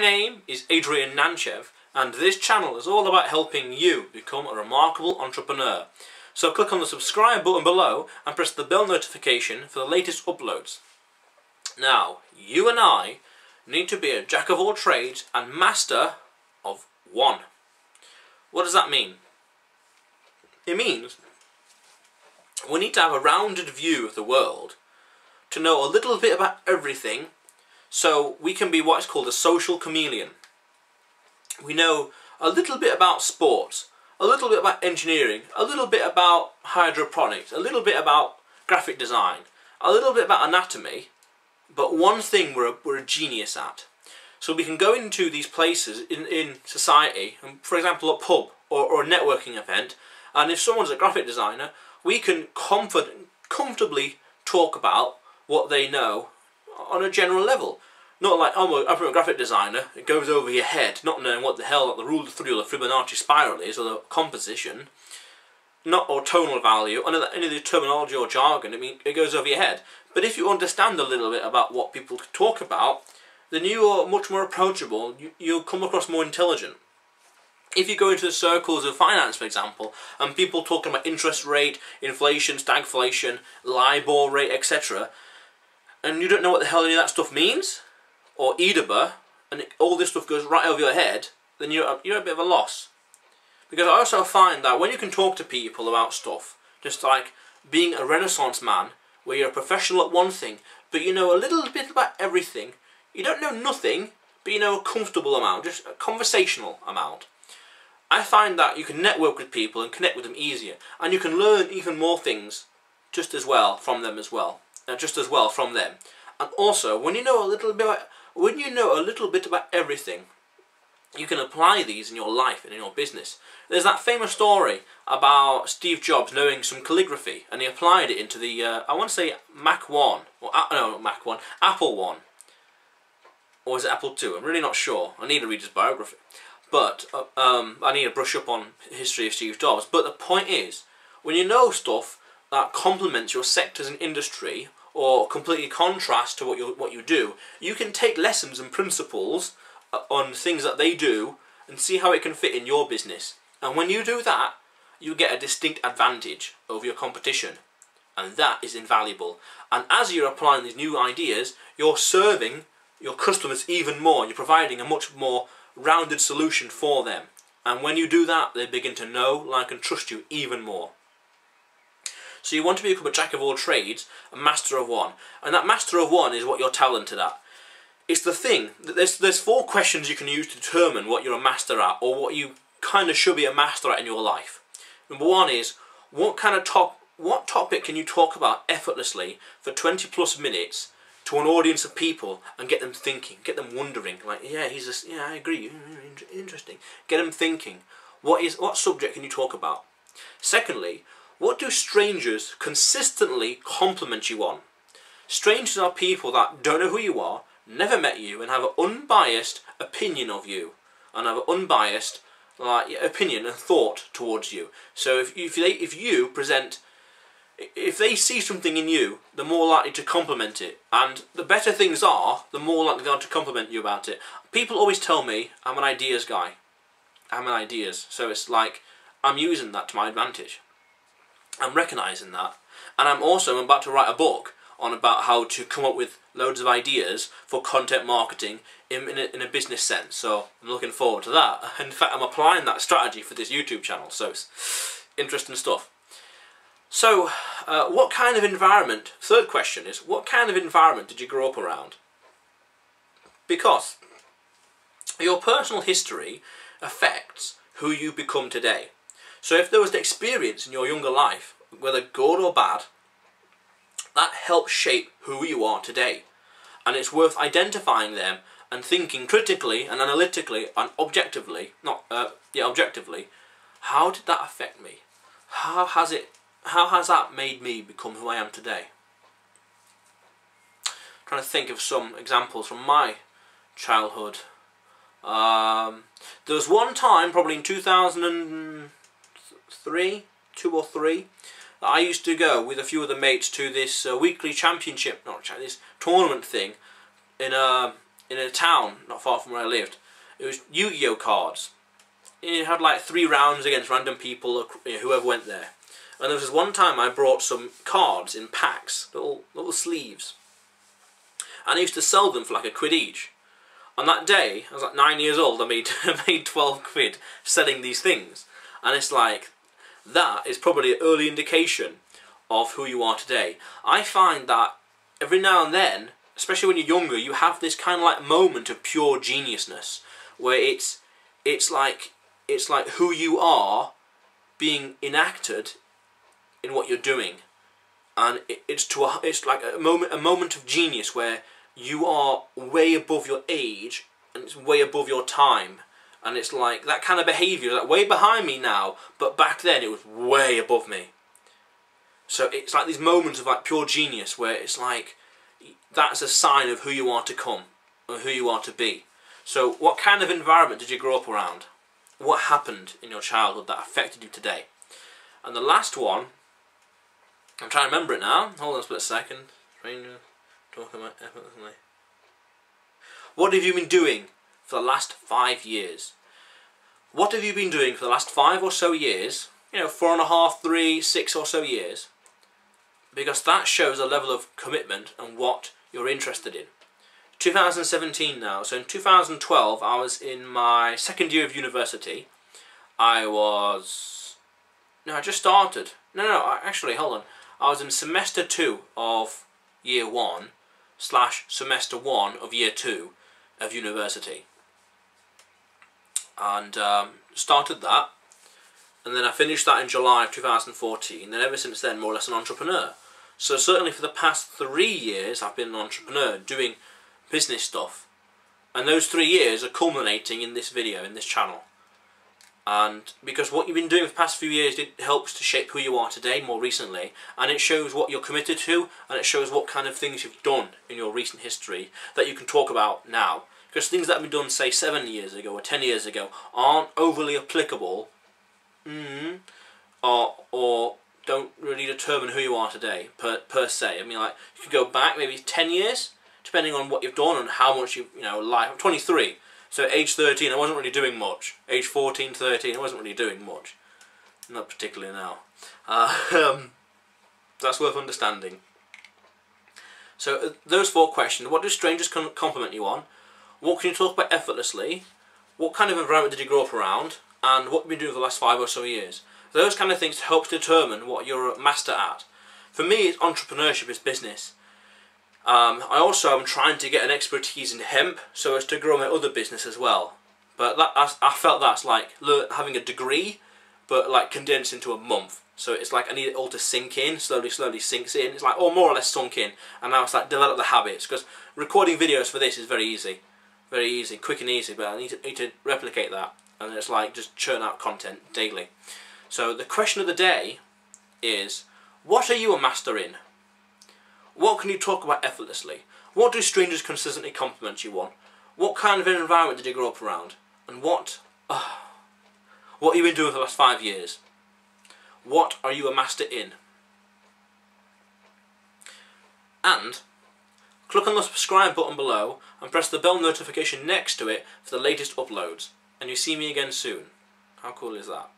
My name is Nantchev, and this channel is all about helping you become a remarkable entrepreneur. So click on the subscribe button below and press the bell notification for the latest uploads. Now, you and I need to be a jack of all trades and master of one. What does that mean? It means we need to have a rounded view of the world, to know a little bit about everything, so we can be what is called a social chameleon. We know a little bit about sports, a little bit about engineering, a little bit about hydroponics, a little bit about graphic design, a little bit about anatomy, but one thing we're a genius at. So we can go into these places in society, for example a pub or a networking event, and if someone's a graphic designer, we can comfortably talk about what they know on a general level. Not like, oh, I'm a graphic designer, it goes over your head, not knowing what the hell like the rule of three or the Fibonacci spiral is, or the composition, or tonal value, any of the terminology or jargon. I mean, it goes over your head. But if you understand a little bit about what people talk about, then you are much more approachable, you'll come across more intelligent. If you go into the circles of finance, for example, and people talking about interest rate, inflation, stagflation, LIBOR rate, etc., and you don't know what the hell any of that stuff means, or EDBA, and all this stuff goes right over your head, then you're a bit of a loss. Because I also find that when you can talk to people about stuff, just like being a Renaissance man, where you're a professional at one thing, but you know a little bit about everything, you don't know nothing, but you know a comfortable amount, just a conversational amount. I find that you can network with people and connect with them easier, and you can learn even more things just as well from them as well. And also, when you know a little bit about everything, you can apply these in your life and in your business. There's that famous story about Steve Jobs knowing some calligraphy, and he applied it into the I want to say Mac 1, or no, not Mac 1, Apple 1, or is it Apple 2? I'm really not sure. I need to read his biography, but I need to brush up on the history of Steve Jobs. But the point is, when you know stuff that complements your sectors and industry, or completely contrast to what you do, you can take lessons and principles on things that they do and see how it can fit in your business. And when you do that, you get a distinct advantage over your competition, and that is invaluable. And as you're applying these new ideas, you're serving your customers even more. You're providing a much more rounded solution for them, and when you do that, they begin to know, like and trust you even more. So you want to become a jack of all trades, a master of one, and that master of one is what you're talented at. It's the thing that there's 4 questions you can use to determine what you're a master at, or what you kind of should be a master at in your life. Number 1 is, what topic can you talk about effortlessly for 20 plus minutes to an audience of people and get them thinking, get them wondering, like, yeah, I agree, interesting. Get them thinking. What subject can you talk about? Secondly, what do strangers consistently compliment you on? Strangers are people that don't know who you are, never met you, and have an unbiased opinion of you, and have an unbiased opinion and thought towards you. So if they see something in you, they're more likely to compliment it. And the better things are, the more likely they are to compliment you about it. People always tell me I'm an ideas guy. I'm an ideas. So it's like I'm using that to my advantage. I'm recognising that. And I'm about to write a book on about how to come up with loads of ideas for content marketing in a business sense. So I'm looking forward to that. In fact, I'm applying that strategy for this YouTube channel. So it's interesting stuff. So, what kind of environment, third question is, what kind of environment did you grow up around? Because your personal history affects who you become today. So if there was an experience in your younger life, whether good or bad, that helps shape who you are today. And it's worth identifying them and thinking critically and analytically and objectively, objectively, how did that affect me? How has that made me become who I am today? I'm trying to think of some examples from my childhood. There was one time, probably in 2002 or 3, that I used to go with a few of the mates to this weekly championship, this tournament thing in in a town not far from where I lived. It was Yu-Gi-Oh cards. You had like 3 rounds against random people, whoever went there. And there was this one time I brought some cards in packs, little sleeves. And I used to sell them for like £1 each. On that day, I was like 9 years old, I made 12 quid selling these things. And it's like, that is probably an early indication of who you are today. I find that every now and then, especially when you're younger, you have this kind of like moment of pure geniusness, where it's like who you are being enacted in what you're doing, and it's like a moment of genius where you are way above your age and it's way above your time, and it's like that kind of behaviour, like way behind me now, but back then it was way above me. So it's like these moments of like pure genius where it's like that's a sign of who you are to come or who you are to be. So what kind of environment did you grow up around? What happened in your childhood that affected you today? And the last one, I'm trying to remember it now. Hold on a split second. Stranger talking about effortlessly. What have you been doing for the last 5 years? What have you been doing for the last 5 or so years? 4.5, 3, 6 or so years. Because that shows a level of commitment and what you're interested in. 2017 now, so in 2012 I was in my 2nd year of university. I just started. Actually, hold on. I was in semester 2 of year 1 / semester 1 of year 2 of university. And started that, and then I finished that in July of 2014, and ever since then more or less an entrepreneur. So certainly for the past 3 years I've been an entrepreneur doing business stuff, and those 3 years are culminating in this video, in this channel. And because what you've been doing for the past few years, it helps to shape who you are today more recently, and it shows what you're committed to, and it shows what kind of things you've done in your recent history that you can talk about now. Because things that have been done, say, 7 years ago or 10 years ago aren't overly applicable, or don't really determine who you are today per se. I mean, like, you could go back maybe 10 years, depending on what you've done and how much life. I'm 23, so at age 13 I wasn't really doing much. Age 14, 13 I wasn't really doing much. Not particularly now. That's worth understanding. So those 4 questions. What do strangers compliment you on? What can you talk about effortlessly? What kind of environment did you grow up around? And what have you been doing for the last 5 or so years? Those kind of things help determine what you're a master at. For me, it's entrepreneurship, it's business. I also am trying to get an expertise in hemp so as to grow my other business as well. But I felt that's like having a degree, but like condensed into a month. So it's like I need it all to sink in, slowly sinks in. It's like all more or less sunk in, and now it's like develop the habits. Because recording videos for this is very easy, quick and easy. But I need to replicate that, and it's like just churn out content daily. So the question of the day is, what are you a master in? What can you talk about effortlessly? What do strangers consistently compliment you on? What kind of an environment did you grow up around? And what have you been doing for the last 5 years? What are you a master in? And click on the subscribe button below and press the bell notification next to it for the latest uploads. And you see me again soon. How cool is that?